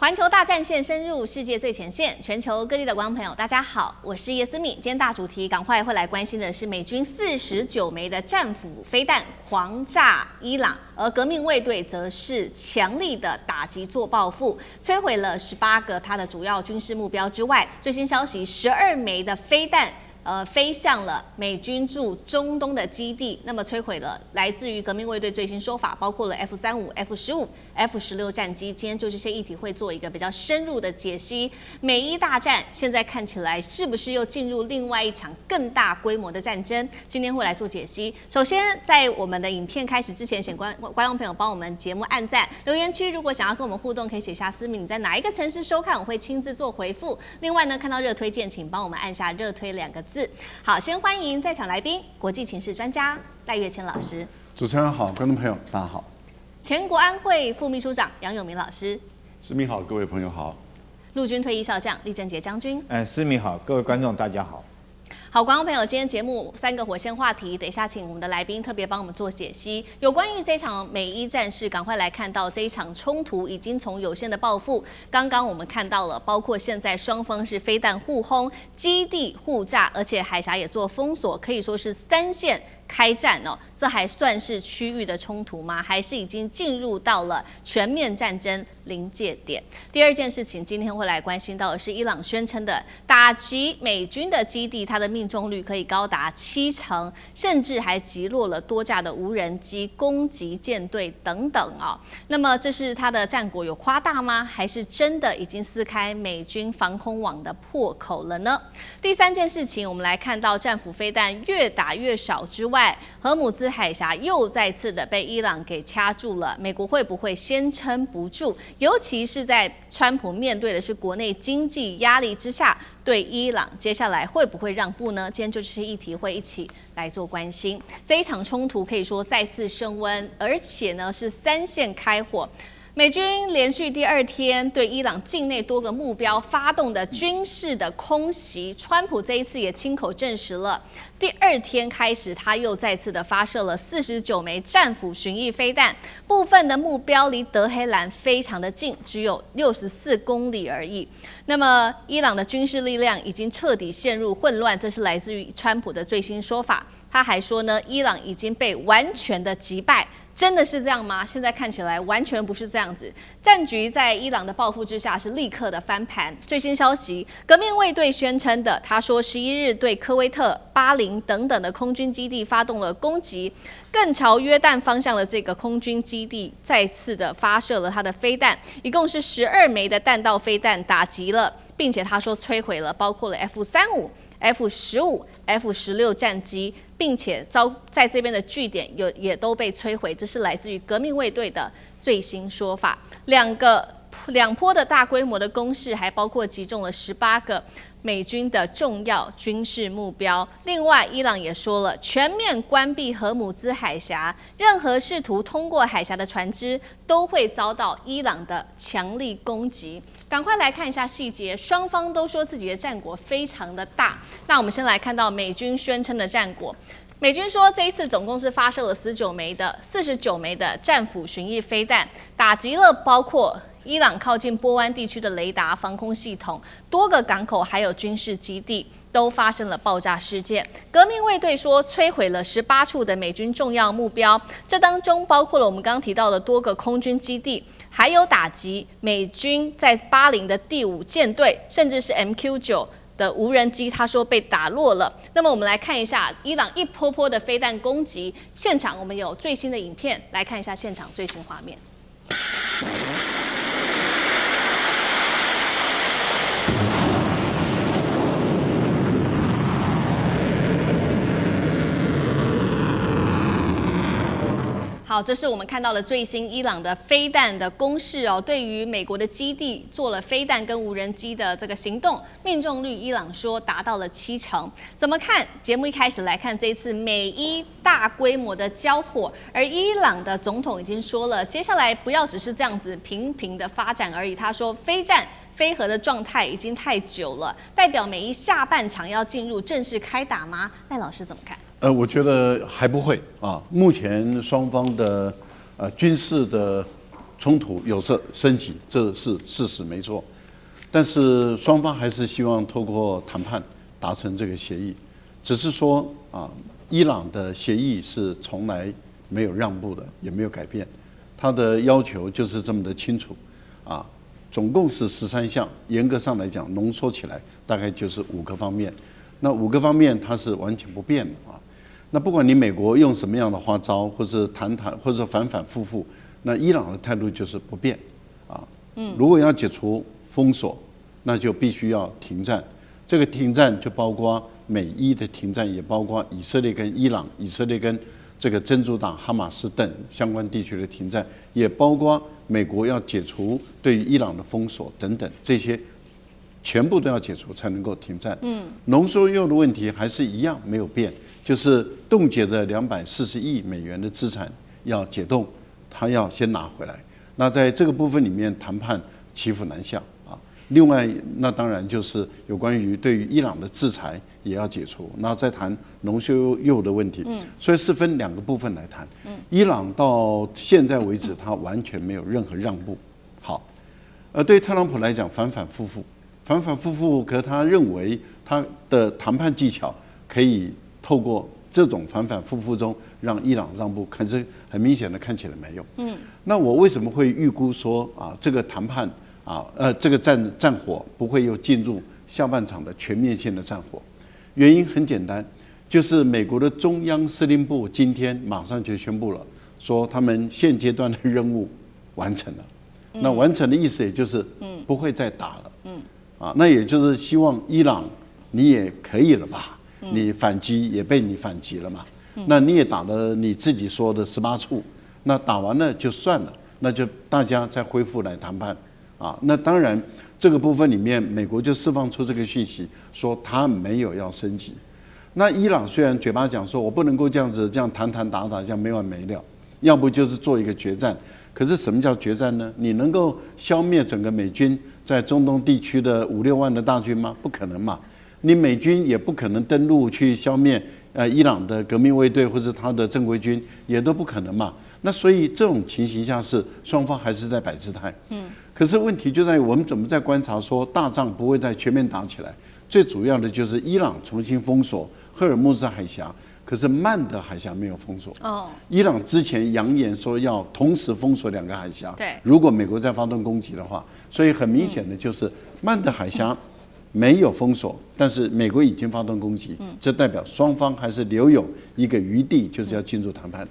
環球大戰線深入世界最前線，全球各地的觀眾朋友，大家好，我是葉斯敏。今天大主題，趕快會來關心的是美軍49枚的戰斧飛彈狂炸伊朗，而革命衛隊則是強力的打擊做報復，摧毀了18個它的主要軍事目標之外，最新消息，12枚的飛彈。飛向了美軍駐中東的基地，那麼摧毀了來自於革命衛隊最新說法，包括了 F-35、F-15、F-16戰機。今天就這些議題會做一個比較深入的解析。美伊大戰現在看起來是不是又進入另外一場更大規模的戰爭？今天會來做解析。首先，在我們的影片開始之前，請觀眾朋友幫我們節目按讚，留言區如果想要跟我們互動，可以寫下斯敏你在哪一個城市收看，我會親自做回復。另外呢，看到熱推薦，請幫我們按下熱推2個字。好，先歡迎在場來賓，國際情勢專家賴岳謙老師。主持人好，觀眾朋友大家好。前國安會副秘書長楊永明老師。斯敏好，各位朋友好。陸軍退役少將李正傑將軍。斯敏好，各位觀眾大家好。好，觀眾朋友，今天節目3個火線話題，等一下請我們的來賓特別幫我們做解析。有關於這場美伊戰事，趕快來看到這一場衝突已經從有限的報復，剛剛我們看到了，包括現在雙方是飛彈互轟、基地互炸，而且海峽也做封鎖，可以說是3線開戰哦。這還算是區域的衝突嗎？還是已經進入到了全面戰爭臨界點？第二件事情，今天會來關心到的是伊朗宣稱的打擊美軍的基地，它的命中率可以高達70%，甚至還擊落了多架的無人機、攻擊艦隊等等哦。那麼這是它的戰果有誇大嗎？還是真的已經撕開美軍防空網的破口了呢？第三件事情，我們來看到戰斧飛彈越打越少之外，荷姆茲海峽又再次的被伊朗給掐住了，美國會不會先撐不住？尤其是在川普面對的是國內經濟壓力之下，對伊朗接下來會不會讓步呢？今天就這些議題會一起來做關心。這一場衝突可以說再次升溫，而且呢是3線開火。美軍連續第2天對伊朗境內多個目標發動的軍事的空襲，川普這一次也親口證實了。第2天開始，他又再次的發射了49枚戰斧巡弋飛彈，部分的目標離德黑蘭非常的近，只有64公里而已。那麼，伊朗的軍事力量已經徹底陷入混亂，這是來自於川普的最新說法。他還說呢，伊朗已經被完全的擊敗。真的是這樣嗎？現在看起來完全不是這樣子。戰局在伊朗的報復之下是立刻的翻盤。最新消息，革命衛隊宣稱的，他說11日對科威特、巴林等等的空軍基地發動了攻擊，更朝約旦方向的這個空軍基地再次的發射了他的飛彈，一共是12枚的彈道飛彈打擊了，並且他說摧毀了包括了 F-35、F-15、F-16戰機，並且在這邊的據點也都被摧毀，這是來自於革命衛隊的最新說法。兩波的大規模的攻勢，還包括擊中了18個美軍的重要軍事目標。另外，伊朗也說了，全面關閉荷姆茲海峽，任何試圖通過海峽的船只都會遭到伊朗的強力攻擊。趕快來看一下細節，雙方都說自己的戰果非常的大。那我們先來看到美軍宣稱的戰果。美軍說，這一次總共是發射了49枚的戰斧巡弋飛彈，打擊了包括伊朗靠近波灣地區的雷達、防空系統、多個港口，還有軍事基地，都發生了爆炸事件。革命衛隊說，摧毀了18處的美軍重要目標，這當中包括了我們剛剛提到的多個空軍基地，還有打擊美軍在巴林的第5艦隊，甚至是 MQ-9的無人機，他說被打落了。那麼我們來看一下伊朗一波波的飛彈攻擊現場，我們有最新的影片，來看一下現場最新畫面。好，这是我們看到的最新伊朗的飛彈的攻勢哦。對於美國的基地做了飛彈跟無人機的這個行動，命中率伊朗說達到了70%。怎麼看？節目一開始來看這一次美伊大規模的交火，而伊朗的總統已經說了，接下來不要只是這樣子平平的發展而已。他說，非戰非核的狀態已經太久了，代表美伊下半場要進入正式開打嗎？賴老師怎麼看？我覺得還不會啊。目前雙方的軍事的衝突有時升級，這是事實沒錯。但是雙方還是希望透過談判達成這個協議，只是說伊朗的協議是從來沒有讓步的，也沒有改變，他的要求就是這麼的清楚，總共是13項，嚴格上來講，濃縮起來大概就是5個方面。那5個方面它是完全不變的那不管你美國用什麼樣的花招，或是談，或者反反复复，那伊朗的態度就是不變如果要解除封鎖，那就必須要停戰。這個停戰就包括美伊的停戰，也包括以色列跟伊朗、以色列跟這個真主黨哈馬斯等相關地區的停戰，也包括美國要解除對於伊朗的封鎖等等，這些全部都要解除才能夠停戰。濃縮鈾的問題還是一樣沒有變，就是凍結的240億美元的資產要解凍，他要先拿回來。那在這個部分裡面談判騎虎難下另外，那當然就是有關於對於伊朗的制裁也要解除，然後再談濃縮鈾的問題。所以是分2個部分來談。伊朗到現在為止，他完全沒有任何讓步。好，對特朗普來講，反反复复，可他認為他的談判技巧可以透過這種反反复复中讓伊朗讓步，可是很明顯的看起來沒有。那我為什麼會預估說這個談判？這個戰火不會又進入下半場的全面性的戰火，原因很簡單，就是美國的中央司令部今天馬上就宣布了，說他們現階段的任務完成了。那完成的意思也就是不會再打了。那也就是希望伊朗你也可以了吧？你反擊也被你反擊了嘛？那你也打了你自己說的18處，那打完了就算了，那就大家再恢復來談判。那當然，這個部分裡面，美國就釋放出這個訊息，說他沒有要升級。那伊朗雖然嘴巴講說我不能夠這樣子這樣談談打打，這樣沒完沒了，要不就是做一個決戰。可是什麼叫決戰呢？你能夠消滅整個美軍在中東地區的5-6萬的大軍嗎？不可能嘛。你美軍也不可能登陸去消滅伊朗的革命衛隊或是他的正規軍，也都不可能嘛。那所以這種情形下是雙方還是在擺姿態。可是問題就在於我們怎麼在觀察說大仗不會再全面打起來，最主要的就是伊朗重新封鎖赫爾木茲海峽，可是曼德海峽沒有封鎖。伊朗之前揚言說要同時封鎖2個海峽，如果美國再發動攻擊的話，所以很明顯的就是曼德海峽沒有封鎖，但是美國已經發動攻擊，這代表雙方還是留有一個餘地，就是要進入談判。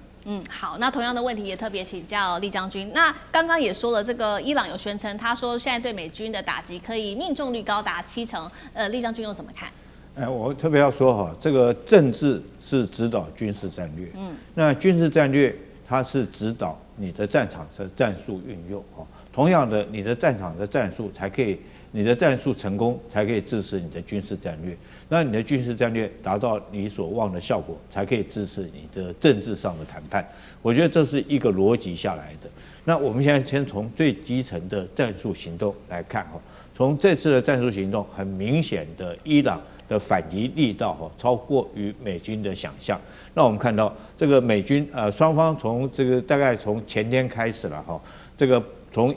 好，那同樣的問題也特別請教酈將軍。那剛剛也說了，這個伊朗有宣稱，他說現在對美軍的打擊可以命中率高達70%。酈將軍又怎麼看？我特別要說哈，這個政治是指導軍事戰略，那軍事戰略它是指導你的戰場的戰術運用哈。同樣的，你的戰場的戰術才可以，你的戰術成功才可以支持你的軍事戰略。那你的軍事戰略達到你所望的效果，才可以支持你的政治上的談判。我覺得這是一個邏輯下來的。那我們現在先從最基層的戰術行動來看哈，從這次的戰術行動，很明顯的伊朗的反擊力道超過於美軍的想象。那我們看到這個美軍雙方從這個大概從前天開始了哈，這個從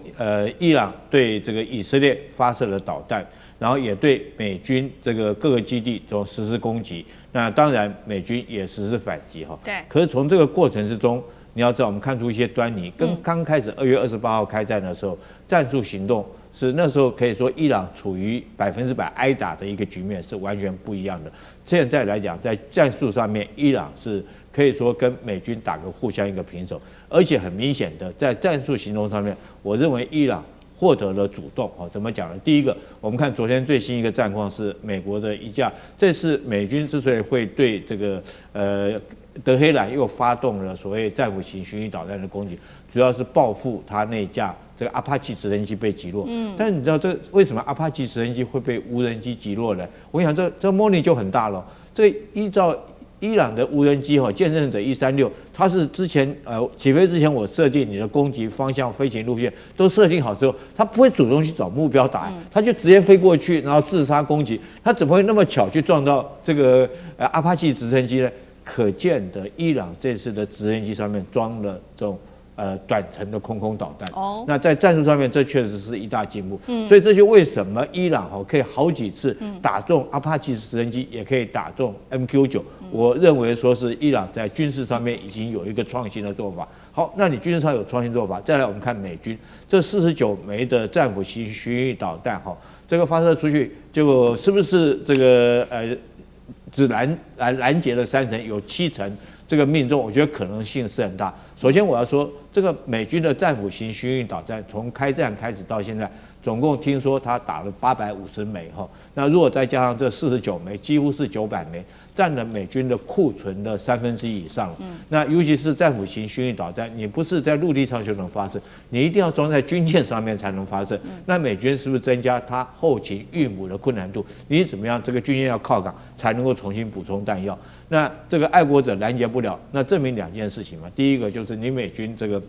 伊朗對這個以色列發射了導彈。然後也對美軍這個各個基地都實施攻擊，那當然美軍也實施反擊哈。對。可是從這個過程之中，你要知道我們看出一些端倪，跟剛開始2月28號開戰的時候，戰術行動是那時候可以說伊朗處於100%挨打的一個局面，是完全不一樣的。現在來講，在戰術上面，伊朗是可以說跟美軍打個互相一個平手，而且很明顯的在戰術行動上面，我認為伊朗獲得了主動。怎麼講呢？第一個，我們看昨天最新一個戰況是美國的一架，這次美軍之所以會對這個德黑蘭又發動了所謂戰斧型巡弋導彈的攻擊，主要是報復他那架這個阿帕奇直升機被擊落。但是你知道這為什麼阿帕奇直升機會被無人機擊落呢？我想這魔力就很大了。這依照伊朗的無人機見證者136，它是之前起飛之前我設定你的攻擊方向、飛行路線都設定好之後，它不會主動去找目標打，它就直接飛過去，然後自殺攻擊。它怎麼會那麼巧去撞到這個阿帕奇直升機呢？可見的伊朗這次的直升機上面裝了這種短程的空導彈。哦，那在戰術上面，這確實是一大進步。所以這就為什麼伊朗可以好幾次打中阿帕奇直升機，也可以打中 MQ9。我認為說是伊朗在軍事上面已經有一個創新的做法。好，那你軍事上有創新做法，再來我們看美軍這49枚的戰斧型巡弋導彈，這個發射出去，結果是不是這個只攔截了30%，有70%這個命中，我覺得可能性是很大。首先我要說，這個美軍的戰斧型巡弋導彈從開戰開始到現在，總共聽說他打了850枚哈，那如果再加上這49枚，幾乎是900枚，佔了美軍的庫存的1/3以上了。那尤其是戰斧型巡弋導彈，你不是在陸地上就能發射，你一定要裝在軍艦上面才能發射。那美軍是不是增加它後勤運補的困難度？你怎麼樣？這個軍艦要靠港才能夠重新補充彈藥。那這個愛國者攔截不了，那證明2件事情嘛。第一個就是你美軍這個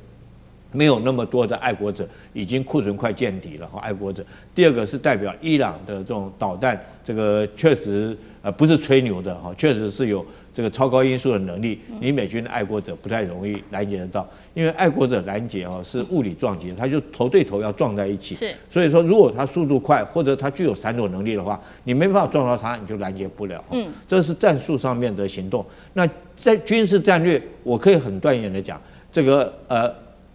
沒有那麼多的愛國者，已經庫存快見底了愛國者。第二個是代表伊朗的這種導彈，這個確實不是吹牛的確實是有這個超高音速的能力。你美軍的愛國者不太容易攔截得到，因為愛國者攔截是物理撞擊，它就頭對頭要撞在一起。是，所以說如果它速度快，或者它具有閃躲能力的話，你沒辦法撞到它，你就攔截不了。這是戰術上面的行動。那在軍事戰略，我可以很斷言的講，這個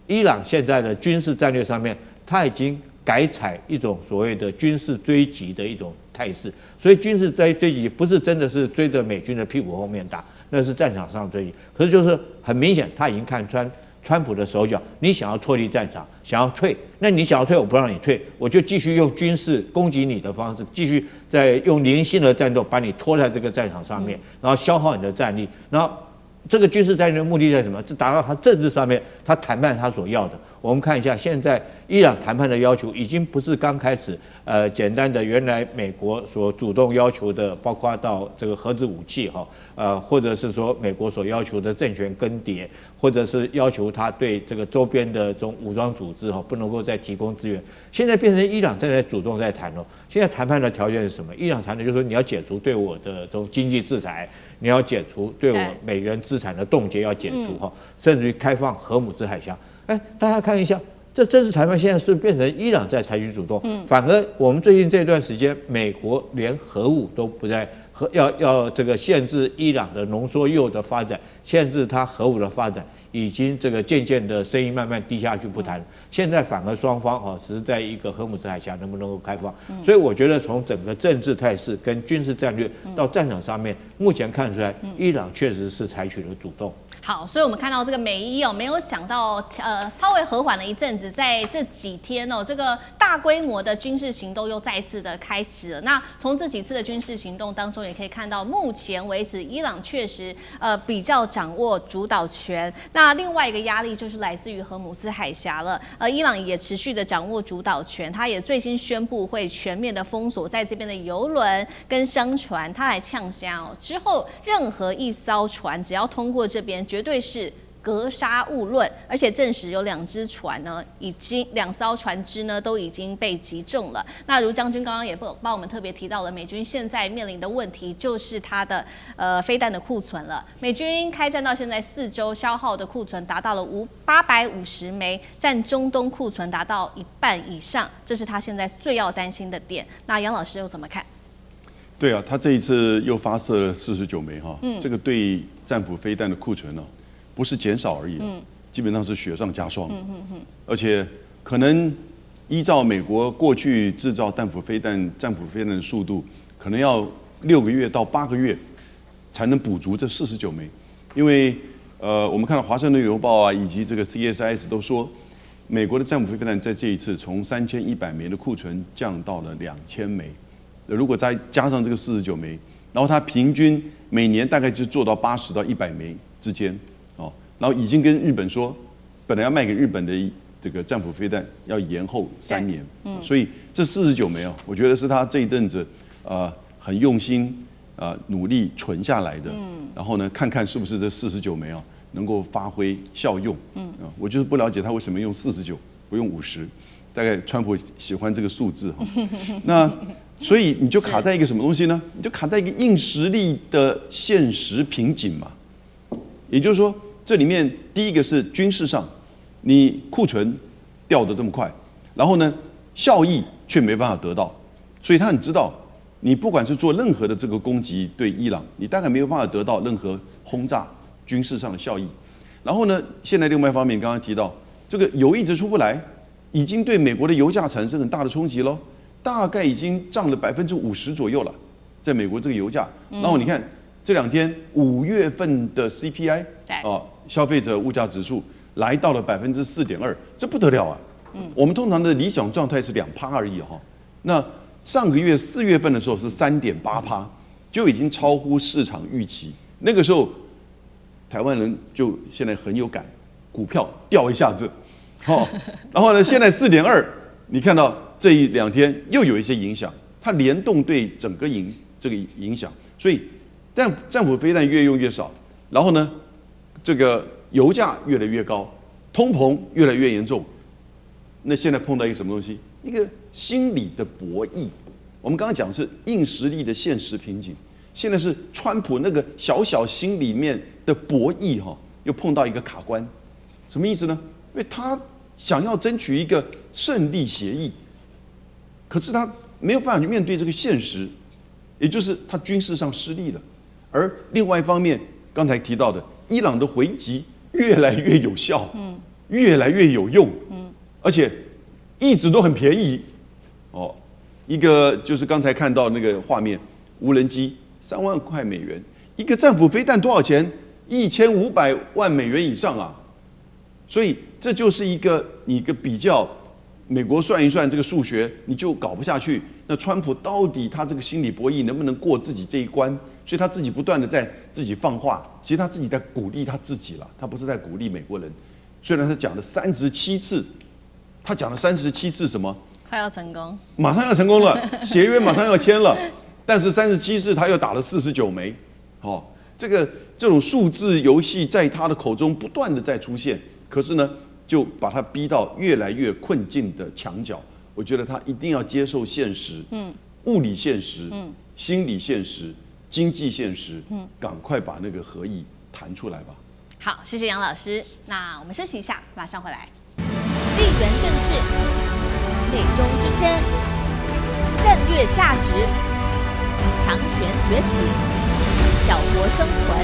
伊朗現在的軍事戰略上面，它已經改採一種所謂的軍事追擊的一種態勢。所以軍事追擊不是真的是追着美軍的屁股後面打，那是戰場上追擊。可是就是很明顯，他已經看穿川普的手腳。你想要脫離戰場，想要退，那你想要退，我不讓你退，我就繼續用軍事攻擊你的方式，繼續再用零星的戰鬥把你拖在這個戰場上面，然後消耗你的戰力，然後。這個軍事戰略的目的在什麼？是達到他政治上面，他談判他所要的。我們看一下，現在伊朗談判的要求已經不是剛開始簡單的原來美國所主動要求的，包括到這個核子武器或者是說美國所要求的政權更迭，或者是要求他對這個周邊的這種武裝組織不能夠再提供資源。現在變成伊朗正在主動在談了。現在談判的條件是什麼？伊朗談的就是說你要解除對我的這種經濟制裁，你要解除對我美元資產的凍結要解除甚至於開放荷姆茲海峽。大家看一下，這政治談判現在是變成伊朗在採取主動，反而我們最近這段時間，美國連核武都不在，要這個限制伊朗的濃縮鈾的發展，限制它核武的發展，已經這個漸漸的聲音慢慢低下去不談。現在反而雙方只是在一個荷姆茲海峽能不能夠開放。所以我覺得從整個政治態勢跟軍事戰略到戰場上面，目前看出來，伊朗確實是採取了主動。好，所以我們看到這個美伊沒有想到稍微和緩了一陣子，在這幾天這個大規模的軍事行動又再次的開始了。那從這幾次的軍事行動當中，也可以看到，目前為止伊朗確實比較掌握主導權。那另外一個壓力就是來自於荷姆茲海峽了，伊朗也持續的掌握主導權，他也最新宣布會全面的封鎖在這邊的郵輪跟商船，他還嗆聲之後任何一艘船只要通過這邊，絕對是格殺勿論，而且證實有2隻船呢，已經2艘船隻呢都已經被擊中了。那如將軍剛剛也幫我們特別提到了，美軍現在面臨的問題就是它的飛彈的庫存了。美軍開戰到現在4週，消耗的庫存達到了850枚，佔中東庫存達到1半以上，這是他現在最要擔心的點。那楊老師又怎麼看？對啊，他這一次又發射了49枚這個對戰斧飛彈的庫存不是減少而已，基本上是雪上加霜。而且可能依照美國過去製造戰斧飛彈的速度，可能要6個月到8個月才能補足這49枚。因為我們看到《華盛頓郵報》以及這個 CSIS 都說，美國的戰斧飛彈在這一次從3100枚的庫存降到了2000枚。如果再加上這個49枚，然後它平均每年大概就做到80到100枚之間。然後已經跟日本說，本來要賣給日本的這個戰斧飛彈要延後3年，所以這49枚我覺得是他這一陣子很用心努力存下來的，然後呢看看是不是這49枚能夠發揮效用，我就是不了解他為什麼用49不用50，大概川普喜歡這個數字那所以你就卡在一個什麼東西呢？你就卡在一個硬實力的現實瓶頸嘛，也就是說。這裡面第一個是軍事上，你庫存掉得這麼快，然後呢，效益卻沒辦法得到，所以他很知道，你不管是做任何的這個攻擊對伊朗，你大概沒有辦法得到任何轟炸軍事上的效益。然後呢，現在另外一方面剛剛提到，這個油一直出不來，已經對美國的油價產生很大的衝擊嘍，大概已經漲了50%左右了，在美國這個油價。然後你看這2天5月份的 CPI 消費者物價指數來到了4.2%，這不得了啊！我們通常的理想狀態是2%而已哈。那上個月4月份的時候是3.8%，就已經超乎市場預期。那個時候，台灣人就現在很有感，股票掉一下子，然後呢，現在4.2%，你看到這2天又有一些影響，它聯動對整個這個影響，所以但戰斧飛彈越用越少，然後呢，這個油價越來越高，通膨越來越嚴重。那現在碰到一個什麼東西？一個心理的博弈。我們剛剛講的是硬實力的現實瓶頸，現在是川普那個小心裡面的博弈又碰到一個卡關。什麼意思呢？因為他想要爭取一個勝利協議，可是他沒有辦法去面對這個現實，也就是他軍事上失利了。而另外一方面，剛才提到的伊朗的回擊越來越有效，越来越有用，而且一直都很便宜。一個就是剛才看到那個畫面，無人機3萬塊美元，一個戰斧飛彈多少錢？1500萬美元以上啊！所以這就是一個比較，美國算一算這個數學，你就搞不下去。那川普到底他這個心理博弈能不能過自己這一關？所以他自己不斷的在自己放話，其實他自己在鼓勵他自己了，他不是在鼓勵美國人。雖然他講了37次，他講了37次什麼？快要成功，馬上要成功了，協約馬上要簽了，但是37次他又打了49枚，這種數字遊戲在他的口中不斷的在出現，可是呢，就把他逼到越來越困境的牆角。我覺得他一定要接受現實，物理現實，心理現實，經濟現實，趕快把那個合議談出來吧。好，謝謝楊老師。那我們休息一下，馬上回来。地緣政治、美中之爭、戰略價值、強權崛起、小國生存，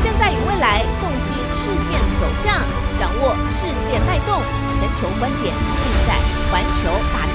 現在與未來洞悉事件走向，掌握世界脈動，全球觀點盡在環球大